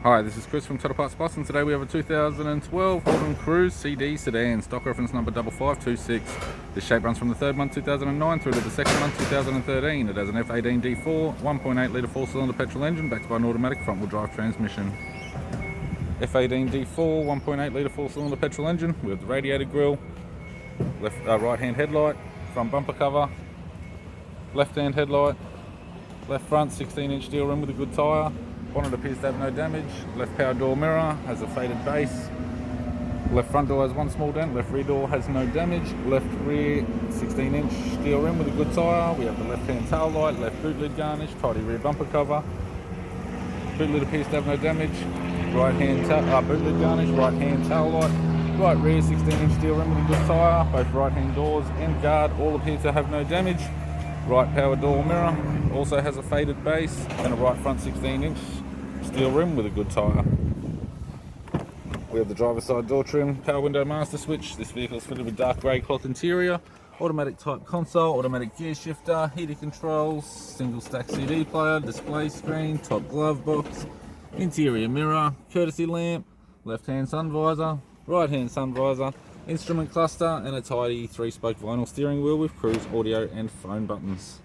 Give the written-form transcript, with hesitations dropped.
Hi, this is Chris from Total Parts Plus, and today we have a 2012 Holden Cruze CD Sedan, stock reference number 5526. This shape runs from the third month 2009 through to the second month 2013. It has an F18D4 1.8 litre 4-cylinder petrol engine backed by an automatic front-wheel drive transmission. F18D4 1.8 litre 4-cylinder petrol engine with radiator grille, right-hand headlight, front bumper cover, left-hand headlight, left front 16-inch steel rim with a good tyre. Bonnet appears to have no damage. Left power door mirror has a faded base. Left front door has one small dent. Left rear door has no damage. Left rear 16-inch steel rim with a good tyre. We have the left hand tail light, left boot lid garnish, tidy rear bumper cover. Boot lid appears to have no damage. Right hand boot lid garnish, right hand tail light. Right rear 16-inch steel rim with a good tyre. Both right hand doors and guard all appear to have no damage. Right power door mirror also has a faded base and a right front 16-inch steel rim with a good tyre. We have the driver's side door trim, power window master switch. This vehicle is fitted with dark grey cloth interior, automatic type console, automatic gear shifter, heated controls, single stack CD player, display screen, top glove box, interior mirror, courtesy lamp, left hand sun visor, right hand sun visor, instrument cluster, and a tidy 3-spoke vinyl steering wheel with cruise audio and phone buttons.